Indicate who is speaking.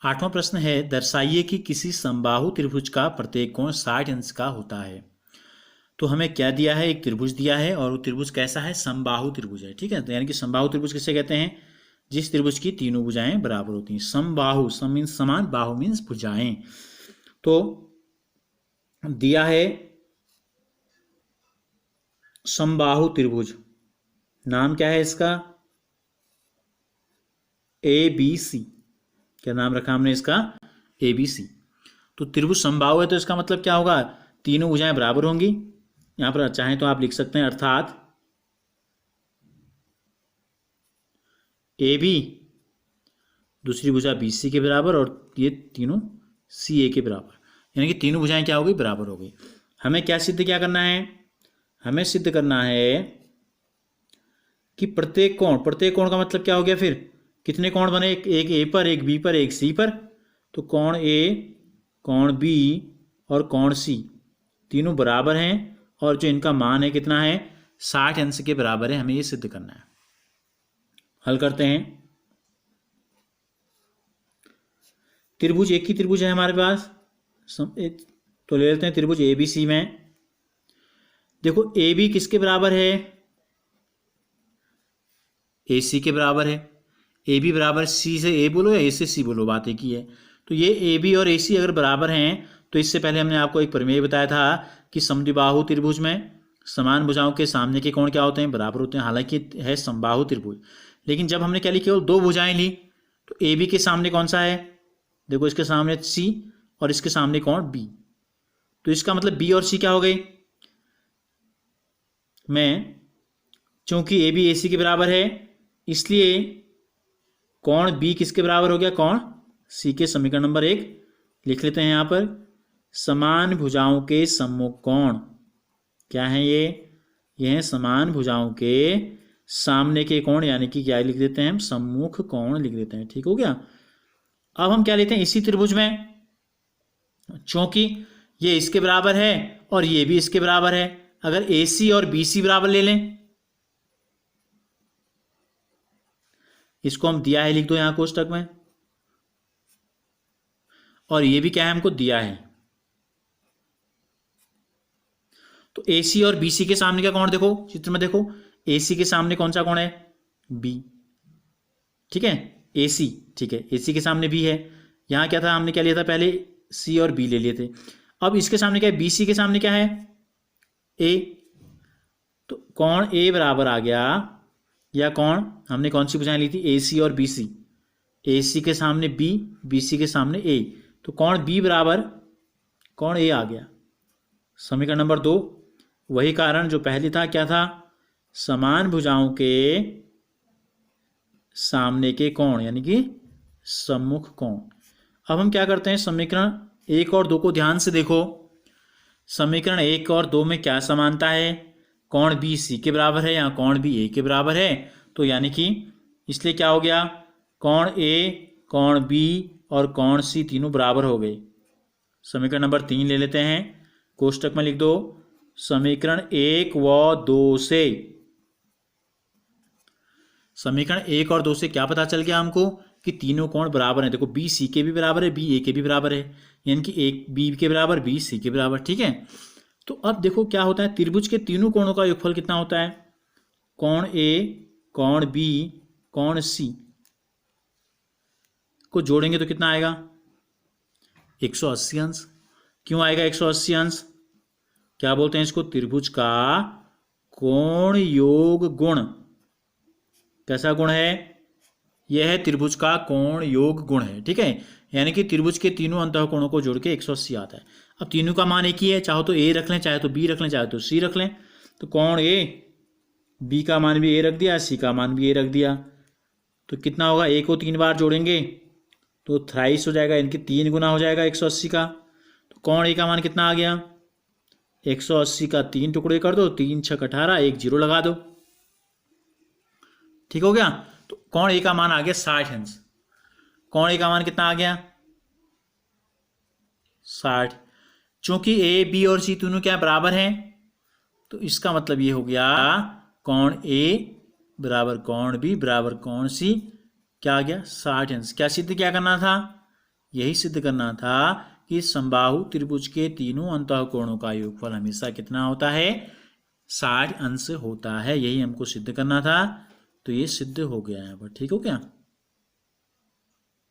Speaker 1: 8वां प्रश्न है, दर्शाइए कि किसी समबाहु त्रिभुज का प्रत्येक कोण 60 अंश का होता है। तो हमें क्या दिया है, एक त्रिभुज दिया है और वो त्रिभुज कैसा है, समबाहु त्रिभुज है। ठीक है, तो यानी कि समबाहु त्रिभुज किसे कहते हैं, जिस त्रिभुज की तीनों भुजाएं बराबर होती हैं। समबाहु, सम मीन्स समान, बाहु मीन्स भुजाएं। तो दिया है समबाहु त्रिभुज, नाम क्या है इसका, ABC। क्या नाम रखा हमने इसका, ABC। तो त्रिभुज समबाहु है तो इसका मतलब क्या होगा, तीनों भुजाएं बराबर होंगी। यहां पर चाहें तो आप लिख सकते हैं अर्थात AB दूसरी भुजा BC के बराबर और ये तीनों CA के बराबर, यानी कि तीनों भुजाएं क्या हो गई, बराबर हो गई। हमें क्या सिद्ध क्या करना है, हमें सिद्ध करना है कि प्रत्येक कोण का मतलब क्या हो गया, फिर कितने कोण बने, एक A पर, एक B पर, एक C पर। तो कोण A, कोण B और कोण C तीनों बराबर हैं और जो इनका मान है कितना है, 60 अंश के बराबर है। हमें ये सिद्ध करना है। हल करते हैं। त्रिभुज, एक ही त्रिभुज है हमारे पास, तो ले लेते हैं त्रिभुज ABC में। देखो AB किसके बराबर है, AC के बराबर है। AB बराबर C से A बोलो या A से C बोलो, बात एक ही है। तो ये AB और AC अगर बराबर हैं तो इससे पहले हमने आपको एक प्रमेय बताया था कि समद्विबाहु त्रिभुज में समान भुजाओं के सामने के कोण क्या होते हैं, बराबर होते हैं। हालांकि है समबाहु त्रिभुज, लेकिन जब हमने क्या ली, केवल दो भुजाएं ली, तो AB के सामने कौन सा है, देखो इसके सामने C और इसके सामने कोण B। तो इसका मतलब B और C क्या हो गए, चूंकि AB AC के बराबर है इसलिए कोण B किसके बराबर हो गया, कोण C के। समीकरण नंबर 1 लिख लेते हैं यहां पर, समान भुजाओं के सम्मुख कोण क्या है, ये हैं समान भुजाओं के सामने के कोण, यानी कि क्या लिख देते हैं हम, सम्मुख कोण लिख देते हैं। ठीक हो गया। अब हम क्या लेते हैं, इसी त्रिभुज में चूंकि ये इसके बराबर है और ये भी इसके बराबर है, अगर AC और BC बराबर ले लें, इसको हम दिया है लिख दो यहां कोष्टक में, और ये भी क्या है, हमको दिया है। तो AC और BC के सामने का कोण देखो, चित्र में देखो, AC के सामने कौन सा कोण है, B। ठीक है, AC, ठीक है, AC के सामने B है। यहां क्या था, हमने क्या लिया था पहले, C और B ले लिए थे। अब इसके सामने क्या है, BC के सामने क्या है, A। तो कोण A बराबर आ गया, या कोण हमने कौन सी भुजाएं ली थी, AC और BC। AC के सामने B, BC के सामने A, तो कोण B बराबर कोण A आ गया। समीकरण नंबर 2, वही कारण जो पहले था, क्या था, समान भुजाओं के सामने के कोण यानी कि सम्मुख कोण। अब हम क्या करते हैं, समीकरण 1 और 2 को ध्यान से देखो। समीकरण 1 और 2 में क्या समानता है, कोण B C के बराबर है या कोण B A के बराबर है। तो यानी कि इसलिए क्या हो गया, कोण A, कोण B और कोण C तीनों बराबर हो गए। समीकरण नंबर 3 ले लेते हैं, कोष्टक में लिख दो, समीकरण 1 व 2 से, समीकरण 1 और 2 से क्या पता चल गया हमको कि तीनों कोण बराबर हैं। देखो B C के भी बराबर है, B A के भी बराबर है, यानी कि एक B के बराबर, B C के बराबर। ठीक है, तो अब देखो क्या होता है, त्रिभुज के तीनों कोणों का योगफल कितना होता है, कोण A, कोण B, कोण C को जोड़ेंगे तो कितना आएगा, 180 अंश। क्यों आएगा 180 अंश, क्या बोलते हैं इसको, त्रिभुज का कोण योग गुण। कैसा गुण है, यह है त्रिभुज का कोण योग गुण है। ठीक है, यानी कि त्रिभुज के तीनों अंतःकोणों को जोड़ के 180 आता है। अब तीनों का मान एक ही है, चाहो तो A रख लें, चाहे तो B रख लें, चाहे तो C रख लें। तो कोण A, B का मान भी A रख दिया, C का मान भी A रख दिया, तो कितना होगा, A को 3 बार जोड़ेंगे तो थ्राइस हो जाएगा, यानी कि 3 गुना हो जाएगा 180 का। तो कोण A का मान कितना आ गया, 180 का 3 टुकड़े कर दो, 3 6 18, 1 0 लगा दो। ठीक हो गया। तो कोण A का मान आ गया 60 अंश। कोण A का मान कितना आ गया, 60। चूंकि A B और C दोनों क्या बराबर हैं, तो इसका मतलब ये हो गया, कोण A बराबर कोण B बराबर कोण C क्या आ गया, 60 अंश। क्या सिद्ध क्या करना था, यही सिद्ध करना था कि समबाहु त्रिभुज के तीनों अंतःकोणों का योगफल हमेशा कितना होता है, 60 अंश होता है। यही हमको सिद्ध करना था, तो ये सिद्ध हो गया है। ठीक हो क्या।